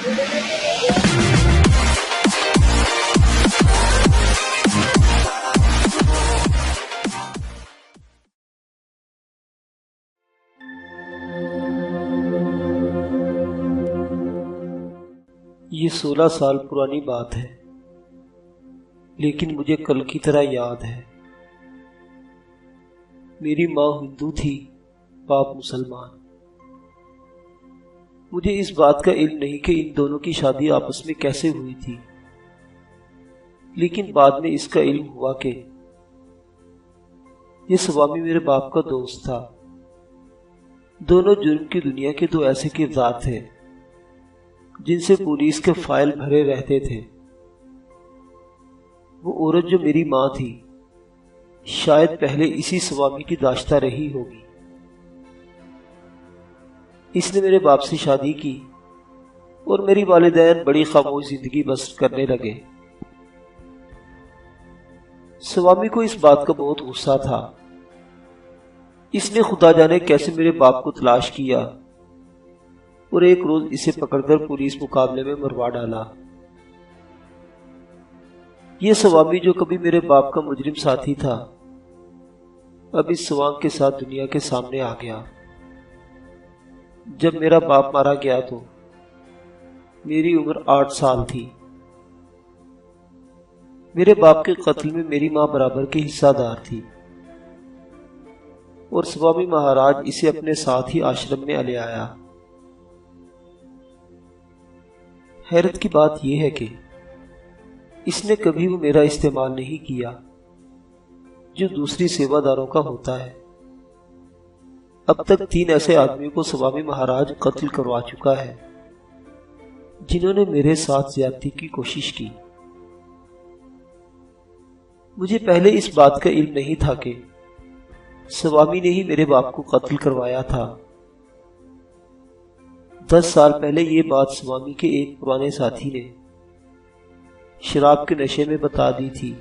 ये 16 साल पुरानी बात है, लेकिन मुझे कल की तरह याद है। मेरी माँ हिंदू थी, बाप मुसलमान। मुझे इस बात का इल्म नहीं कि इन दोनों की शादी आपस में कैसे हुई थी, लेकिन बाद में इसका इल्म हुआ कि ये स्वामी मेरे बाप का दोस्त था। दोनों जुर्म की दुनिया के दो ऐसे किरदार थे जिनसे पुलिस के फाइल भरे रहते थे। वो औरत जो मेरी माँ थी, शायद पहले इसी स्वामी की दाश्ता रही होगी। इसने मेरे बाप से शादी की और मेरी वालिदैन बड़ी खामोश जिंदगी बसर करने लगे। स्वामी को इस बात का बहुत गुस्सा था। इसने खुदा जाने कैसे मेरे बाप को तलाश किया और एक रोज इसे पकड़कर पुलिस मुकाबले में मरवा डाला। ये स्वामी जो कभी मेरे बाप का मुजरिम साथी था, अब इस स्वांग के साथ दुनिया के सामने आ गया। जब मेरा बाप मारा गया तो मेरी उम्र 8 साल थी। मेरे बाप के कत्ल में मेरी मां बराबर की हिस्सादार थी और स्वामी महाराज इसे अपने साथ ही आश्रम में ले आया। हैरत की बात यह है कि इसने कभी वो मेरा इस्तेमाल नहीं किया जो दूसरी सेवादारों का होता है। अब तक 3 ऐसे आदमियों को स्वामी महाराज कत्ल करवा चुका है जिन्होंने मेरे साथ ज्यादती की कोशिश की। मुझे पहले इस बात का इल्म नहीं था कि स्वामी ने ही मेरे बाप को कत्ल करवाया था। 10 साल पहले ये बात स्वामी के एक पुराने साथी ने शराब के नशे में बता दी थी।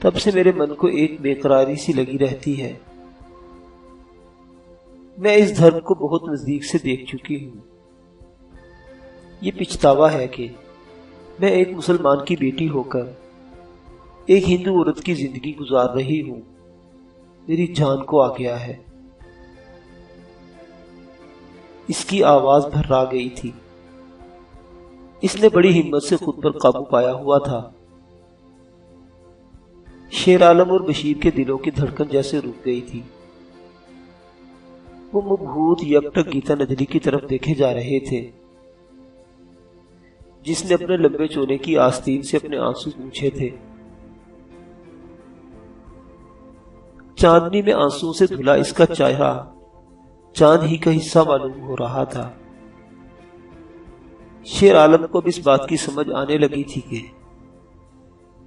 तब से मेरे मन को एक बेकरारी सी लगी रहती है। मैं इस धर्म को बहुत नजदीक से देख चुकी हूँ। ये पछतावा है कि मैं एक मुसलमान की बेटी होकर एक हिंदू औरत की जिंदगी गुजार रही हूँ। मेरी जान को आ गया है। इसकी आवाज भर्रा गई थी। इसने बड़ी हिम्मत से खुद पर काबू पाया हुआ था। शेर आलम और बशीर के दिलों की धड़कन जैसे रुक गई थी। वो मबहूत यकटक गीता नजरी की तरफ देखे जा रहे थे, जिसने अपने लंबे चोले की आस्तीन से अपने आंसू पूछे थे। चांदनी में आंसुओं से धुला इसका चेहरा चांद ही का हिस्सा मालूम हो रहा था। शेर आलम को अब इस बात की समझ आने लगी थी कि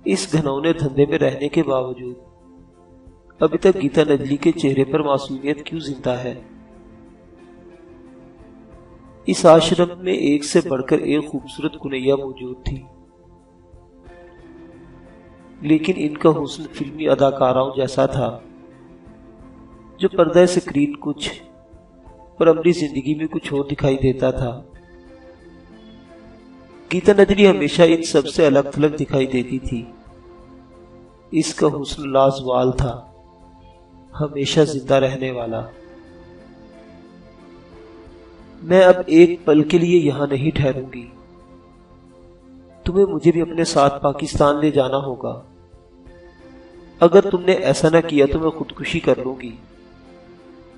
इस घनौने धंधे में रहने के बावजूद अभी तक गीता नजरी के चेहरे पर मासूमियत क्यों जिंदा है। इस आश्रम में एक से बढ़कर एक खूबसूरत कुनैया मौजूद थी, लेकिन इनका हुस्न फिल्मी अदाकाराओं जैसा था जो पर्दा स्क्रीन कुछ और अपनी जिंदगी में कुछ और दिखाई देता था। गीता नजरी हमेशा इन सबसे अलग थलग दिखाई देती थी। इसका हुस्न लाजवाल था, हमेशा जिंदा रहने वाला। मैं अब एक पल के लिए यहां नहीं ठहरूंगी। तुम्हें मुझे भी अपने साथ पाकिस्तान ले जाना होगा। अगर तुमने ऐसा ना किया तो मैं खुदकुशी कर लूंगी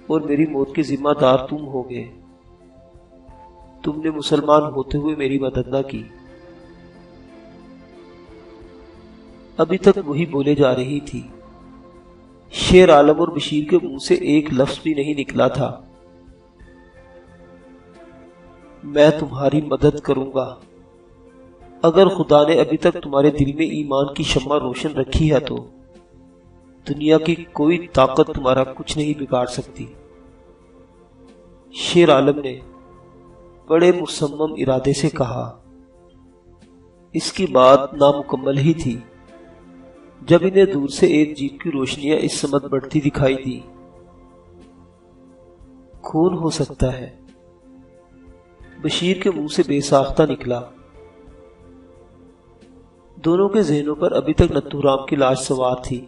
और मेरी मौत के जिम्मेदार तुम होगे। तुमने मुसलमान होते हुए मेरी मदद ना की। अभी तक वही बोले जा रही थी। शेर आलम और बशीर के मुंह से एक लफ्ज भी नहीं निकला था। मैं तुम्हारी मदद करूंगा। अगर खुदा ने अभी तक तुम्हारे दिल में ईमान की शम्मा रोशन रखी है तो दुनिया की कोई ताकत तुम्हारा कुछ नहीं बिगाड़ सकती। शेर आलम ने बड़े मुसम्मम इरादे से कहा। इसकी बात नामुकम्मल ही थी जब इन्हें दूर से एक जीप की रोशनियां इस समत बढ़ती दिखाई दी। कौन हो सकता है? बशीर के मुंह से बेसाख्ता निकला। दोनों के जहनों पर अभी तक नथुराम की लाश सवार थी।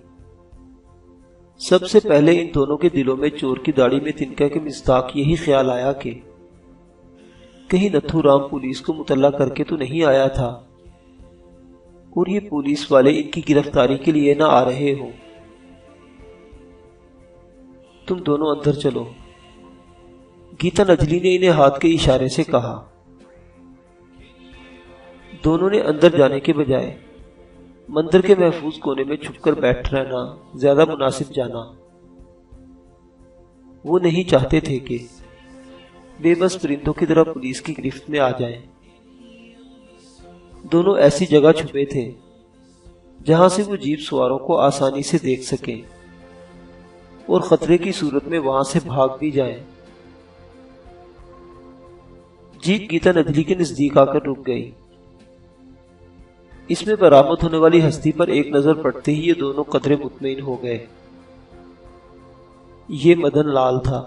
सबसे पहले इन दोनों के दिलों में चोर की दाढ़ी में तिनका के मिस्ताक यही ख्याल आया कि कहीं नथुराम पुलिस को मुतल्ला करके तो नहीं आया था और ये पुलिस वाले इनकी गिरफ्तारी के लिए ना आ रहे हो। तुम दोनों अंदर चलो, गीता नजली ने इन्हें हाथ के इशारे से कहा। दोनों ने अंदर जाने के बजाय मंदिर के महफूज कोने में छुपकर बैठ रहना ज्यादा मुनासिब जाना। वो नहीं चाहते थे कि बेबस परिंदों की तरह पुलिस की गिरफ्त में आ जाएं। दोनों ऐसी जगह छुपे थे जहां से वो जीप सवारों को आसानी से देख सकें और खतरे की सूरत में वहां से भाग भी जाएं। जीप गीता नजली के नजदीक आकर रुक गई। इसमें बरामद होने वाली हस्ती पर एक नजर पड़ते ही ये दोनों कदरे मुतमईन हो गए। ये मदन लाल था।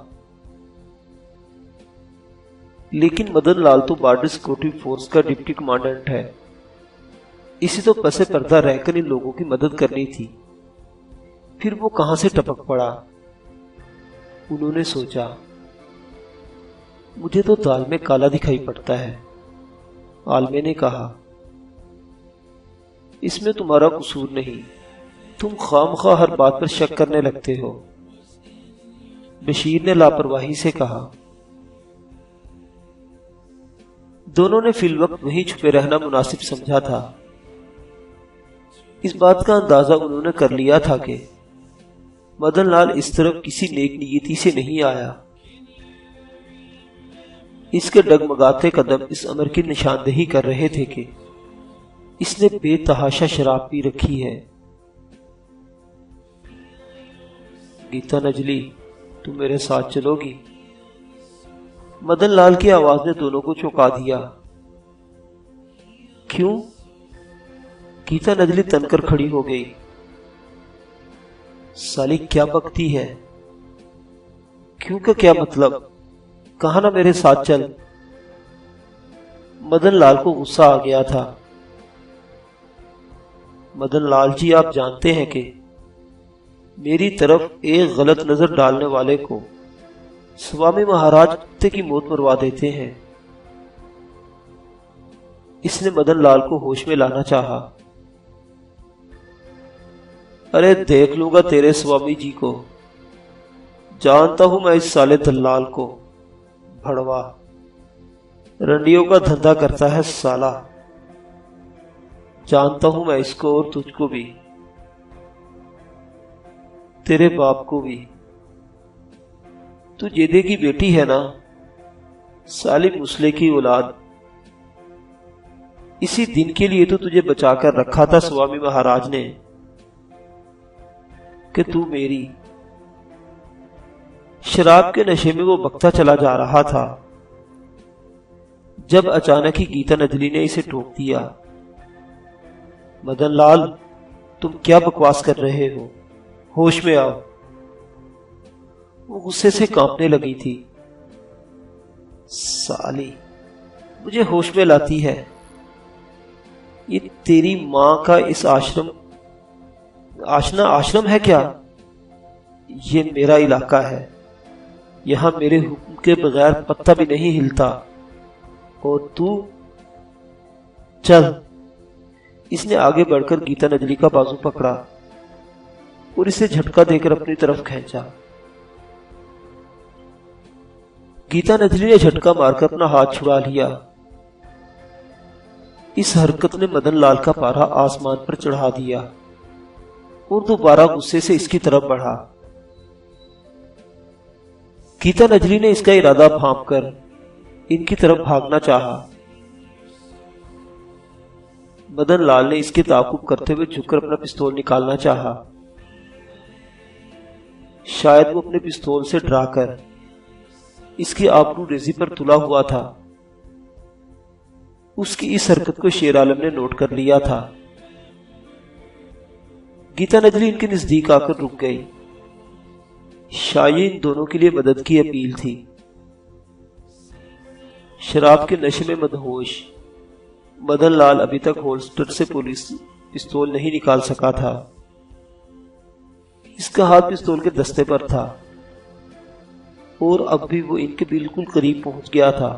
लेकिन मदन लाल तो बॉर्डर सिक्योरिटी फोर्स का डिप्टी कमांडेंट है। इसे तो पसे पर्दा रहकर इन लोगों की मदद करनी थी, फिर वो कहां से टपक पड़ा। उन्होंने सोचा, मुझे तो दाल में काला दिखाई पड़ता है। आलमे ने कहा, इसमें तुम्हारा कसूर नहीं, तुम खामखा हर बात पर शक करने लगते हो। बशीर ने लापरवाही से कहा। दोनों ने फिल वक्त वहीं छुपे रहना मुनासिब समझा था। इस बात का अंदाजा उन्होंने कर लिया था कि मदन लाल इस तरफ किसी नेक नियति से नहीं आया। इसके डगमगाते कदम इस अमर की निशानदेही कर रहे थे कि इसने बेतहाशा शराब पी रखी है। गीता नजली, तुम मेरे साथ चलोगी? मदन लाल की आवाज ने दोनों को चौंका दिया। क्यों? गीता नजली तनकर खड़ी हो गई। साली क्या बकती है? क्यों का क्या मतलब? कहा ना मेरे साथ चल। मदन लाल को गुस्सा आ गया था। मदन लाल जी, आप जानते हैं कि मेरी तरफ एक गलत नजर डालने वाले को स्वामी महाराज कुत्ते की मौत मरवा देते हैं। इसने मदन लाल को होश में लाना चाहा। अरे देख लूंगा तेरे स्वामी जी को, जानता हूं मैं इस साले दल्लाल को। भड़वा रंडियों का धंधा करता है साला। जानता हूं मैं इसको और तुझको भी, तेरे बाप को भी। तू जेदे की बेटी है ना, साली मुसले की औलाद। इसी दिन के लिए तो तुझे बचाकर रखा था स्वामी महाराज ने कि तू मेरी। शराब के नशे में वो बकता चला जा रहा था जब अचानक ही गीता नजली ने इसे टोक दिया। मदन लाल, तुम क्या बकवास कर रहे हो? होश में आओ। वो गुस्से से कांपने लगी थी। साली मुझे होश में लाती है। ये तेरी मां का इस आश्रम है क्या? ये मेरा इलाका है, यहां मेरे हुक्म के बगैर पत्ता भी नहीं हिलता। और तू चल। इसने आगे बढ़कर गीता नजली का बाजू पकड़ा और इसे झटका देकर अपनी तरफ खींचा। गीता नजली ने झटका मारकर अपना हाथ छुड़ा लिया। इस हरकत ने मदन लाल का पारा आसमान पर चढ़ा दिया और दोबारा गुस्से से इसकी तरफ बढ़ा। गीता नजली ने इसका इरादा भांपकर इनकी तरफ भागना चाहा। मदन लाल ने इसके ताकुब करते हुए झुककर अपना पिस्तौल निकालना चाहा। शायद वो अपने पिस्तौल से डराकर इसकी आबरू रेजी पर तुला हुआ था। उसकी इस हरकत को शेर आलम ने नोट कर लिया था। गीता नजली इनके नजदीक आकर रुक गई। शायद इन दोनों के लिए मदद की अपील थी। शराब के नशे में मदहोश मदन लाल अभी तक होल्स्टर से पुलिस पिस्तौल नहीं निकाल सका था। इसका हाथ पिस्तौल के दस्ते पर था और अब भी वो इनके बिल्कुल करीब पहुंच गया था।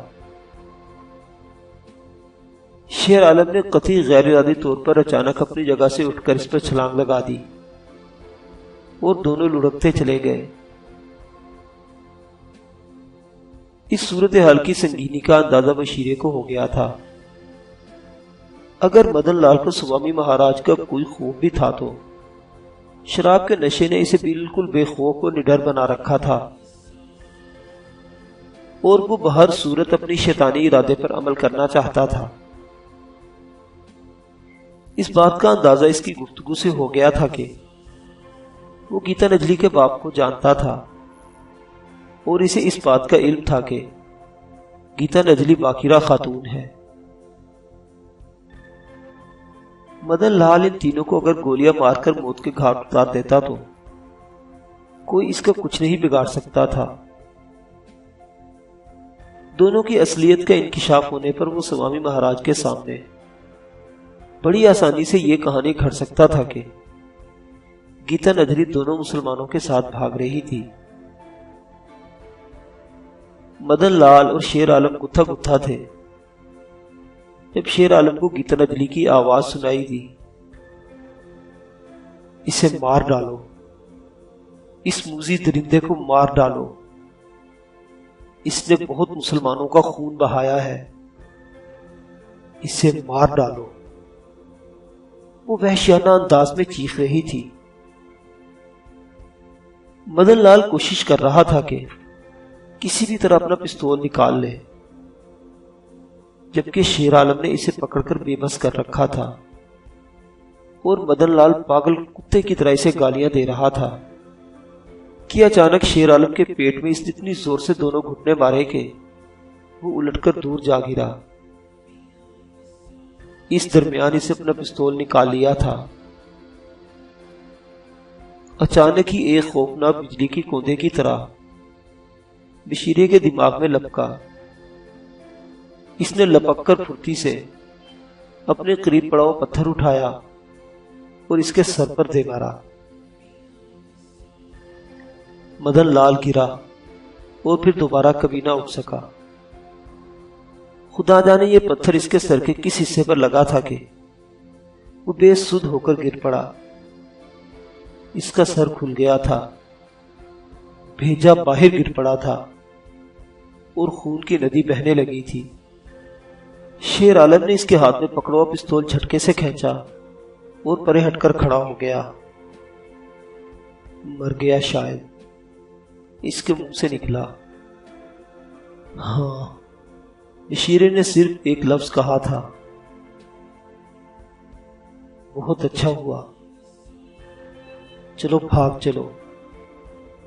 शेर आलम ने कतई गैर इरादी तौर पर अचानक अपनी जगह से उठकर इस पर छलांग लगा दी और दोनों लुढ़कते चले गए। इस सूरत हाल की संगीनी का अंदाजा बशीरे को हो गया था। अगर मदन लाल को स्वामी महाराज का कोई खौफ भी था तो शराब के नशे ने इसे बिल्कुल बेखौफ और निडर बना रखा था और वो बहर सूरत अपनी शैतानी इरादे पर अमल करना चाहता था। इस बात का अंदाजा इसकी गुफ्तगू से हो गया था कि वो गीता नजली के बाप को जानता था और इसे इस बात का इल्म था कि गीता नजली बाकिरा खातून है। मदन लाल इन तीनों को अगर गोलियां मारकर मौत के घाट उतार देता तो कोई इसका कुछ नहीं बिगाड़ सकता था। दोनों की असलियत का इंकिशाफ होने पर वो स्वामी महाराज के सामने बड़ी आसानी से ये कहानी घड़ सकता था कि गीता नजरी दोनों मुसलमानों के साथ भाग रही थी। मदन लाल और शेर आलम गुत्था गुत्था थे। जब शेर आलम को गीता नजली की आवाज सुनाई दी, इसे मार डालो, इस मूजी दरिंदे को मार डालो, इसने बहुत मुसलमानों का खून बहाया है, इसे मार डालो, वो वहशियाना अंदाज में चीख रही थी। मदन लाल कोशिश कर रहा था कि किसी भी तरह अपना पिस्तौल निकाल ले, जबकि शेर आलम ने इसे पकड़कर बेबस कर रखा था और मदन लाल पागल कुत्ते की तरह इसे गालियां दे रहा था कि अचानक शेर आलम के पेट में इसने इतनी जोर से दोनों घुटने मारे कि वो उलटकर दूर जा गिरा। इस दरमियान इसे अपना पिस्तौल निकाल लिया था। अचानक ही एक खौफनाक बिजली की कौंधे की तरह बशीरे के दिमाग में लपका। इसने लपककर फुर्ती से अपने करीब पड़ा हुआ पत्थर उठाया और इसके सर पर दे मारा। मदन लाल गिरा और फिर दोबारा कभी ना उठ सका। खुदा जाने ये पत्थर इसके सर के किस हिस्से पर लगा था कि वो बेसुध होकर गिर पड़ा। इसका सर खुल गया था, भेजा बाहर गिर पड़ा था और खून की नदी बहने लगी थी। शेर आलम ने इसके हाथ में पकड़ा हुआ पिस्तौल झटके से खींचा और परे हटकर खड़ा हो गया। मर गया शायद, इसके मुंह से निकला। हाँ, बशीरे ने सिर्फ एक लफ्ज कहा था, बहुत अच्छा हुआ, चलो भाग चलो।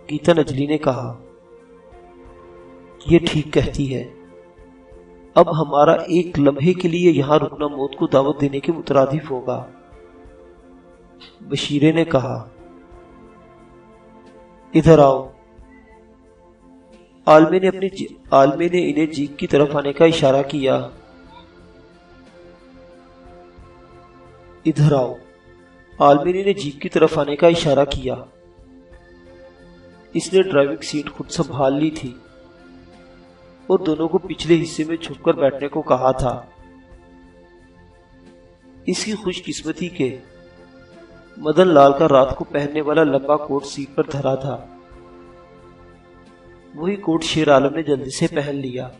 गीता नजली ने कहा, ये ठीक कहती है, अब हमारा एक लम्हे के लिए यहां रुकना मौत को दावत देने के मुतरादिफ होगा। बशीरे ने कहा, इधर आओ। आलमे ने इन्हें जीप की तरफ आने का इशारा किया। इधर आओ। आलमे ने जीप की तरफ आने का इशारा किया। इसने ड्राइविंग सीट खुद संभाल ली थी और दोनों को पिछले हिस्से में झुककर बैठने को कहा था। इसकी खुशकिस्मती के मदन लाल का रात को पहनने वाला लंबा कोट सीट पर धरा था। वही कोट शेर आलम ने जल्दी से पहन लिया।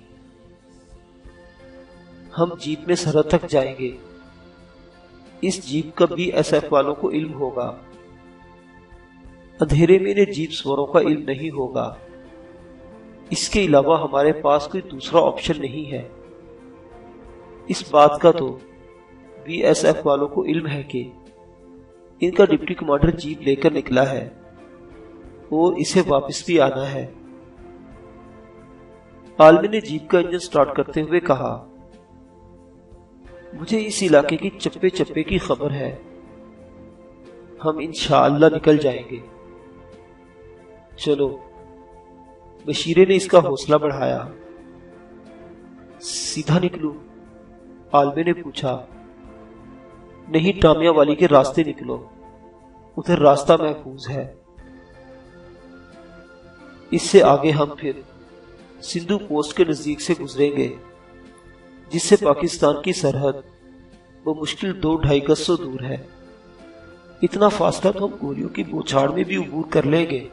हम जीप में सरहद तक जाएंगे। इस जीप का BSF वालों को इल्म होगा। अंधेरे में इन्हें जीप सवारों का इल्म नहीं होगा। इसके अलावा हमारे पास कोई दूसरा ऑप्शन नहीं है। इस बात का तो BSF वालों को इल्म है कि इनका डिप्टी कमांडर जीप लेकर निकला है और इसे वापस भी आना है। आलमी ने जीप का इंजन स्टार्ट करते हुए कहा, मुझे इस इलाके की चप्पे चप्पे की खबर है। हम इंशाअल्लाह निकल जाएंगे। चलो। बशीरे ने इसका हौसला बढ़ाया। सीधा निकलूं? आलमे ने पूछा। नहीं, टामिया वाली के रास्ते निकलो, उधर रास्ता महफूज है। इससे आगे हम फिर सिंधु पोस्ट के नजदीक से गुजरेंगे, जिससे पाकिस्तान की सरहद वो मुश्किल 2-2.5 गज दूर है। इतना फासला तो हम गोलियों की बौछार में भी अबूर कर लेंगे।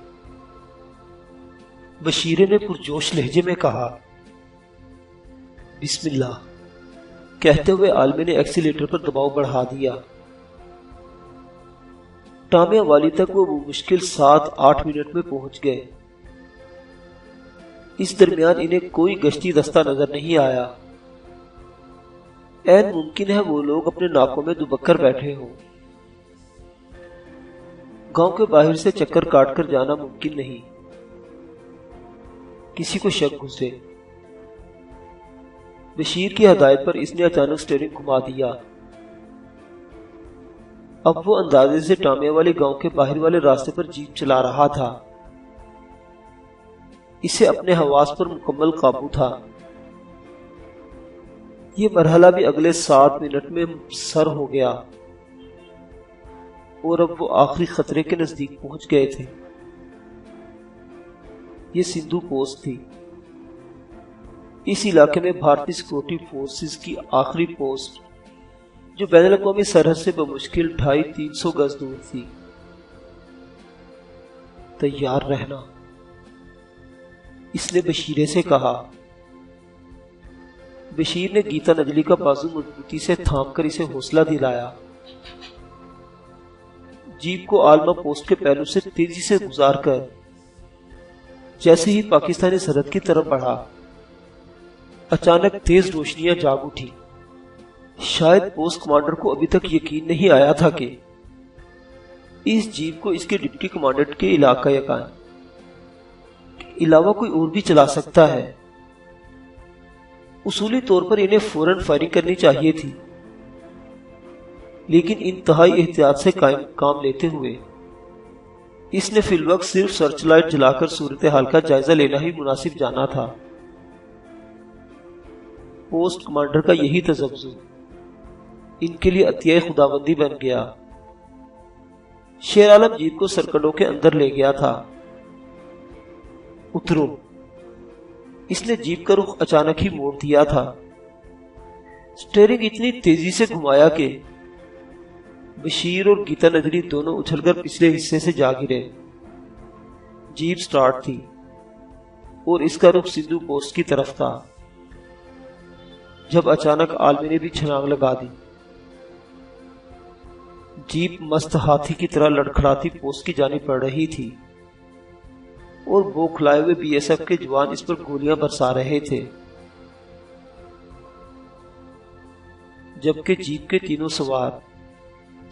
बशीरे ने पुरजोश लहजे में कहा। बिस्मिल्लाह कहते हुए आलमे ने एक्सीलेटर पर दबाव बढ़ा दिया। टामिया वाली तक वो मुश्किल 7-8 मिनट में पहुंच गए। इस दरमियान इन्हें कोई गश्ती दस्ता नजर नहीं आया। ऐन मुमकिन है वो लोग अपने नाकों में दुबक्कर बैठे हों। गांव के बाहर से चक्कर काटकर जाना मुमकिन नहीं। किसी को शक घुसे। बशीर की हदायत पर इसने अचानक स्टीयरिंग घुमा दिया। अब वो अंदाजे से टामिया वाले गांव के बाहर वाले रास्ते पर जीप चला रहा था। इसे अपने हवास पर मुकम्मल काबू था। ये मरहला भी अगले 7 मिनट में सर हो गया और अब वो आखिरी खतरे के नजदीक पहुंच गए थे। ये सिंधु पोस्ट थी। इस इलाके में भारतीय सिक्योरिटी फोर्सेस की आखिरी पोस्ट, जो बैनुल-अक़वामी सरहद से बमुश्किल 250-300 गज दूर थी। तैयार रहना, इसने बशीरे से कहा। बशीर ने गीता नजली का बाजू मजबूती से थामकर इसे हौसला दिलाया। जीप को आलमा पोस्ट के पहलू से तेजी से गुजारकर जैसे ही पाकिस्तानी सरहद की तरफ बढ़ा, अचानक तेज रोशनियां जाग उठी। शायद पोस्ट कमांडर को अभी तक यकीन नहीं आया था कि इस जीप को इसके डिप्टी कमांडेंट के इलाका यकान के अलावा कोई और भी चला सकता है। उसूली तौर पर इन्हें फौरन फायरिंग करनी चाहिए थी, लेकिन इंतहाई एहतियात से काम लेते हुए इसने फिलवक्त सिर्फ सर्च लाइट जलाकर सूरत हाल का जायजा लेना ही मुनासिब जाना था। पोस्ट कमांडर का यही तजव्वुज़ इनके लिए अतिया खुदाबंदी बन गया। शेर आलम जीप को सरकंडों के अंदर ले गया था। उतरो, इसने जीप का रुख अचानक ही मोड़ दिया था। स्टीयरिंग इतनी तेजी से घुमाया कि बशीर और गीता नजरी दोनों उछलकर पिछले हिस्से से जा गिरे। जीप स्टार्ट थी और इसका रुख सिंधु पोस्ट की तरफ था, जब अचानक आलमी ने भी छलांग लगा दी। जीप मस्त हाथी की तरह लड़खड़ाती पोस्ट की जानिब बढ़ रही थी और बौखलाए हुए बीएसएफ के जवान इस पर गोलियां बरसा रहे थे, जबकि जीप के तीनों सवार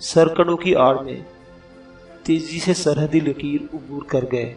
सरकंडों की आड़ में तेजी से सरहदी लकीर उबूर कर गए।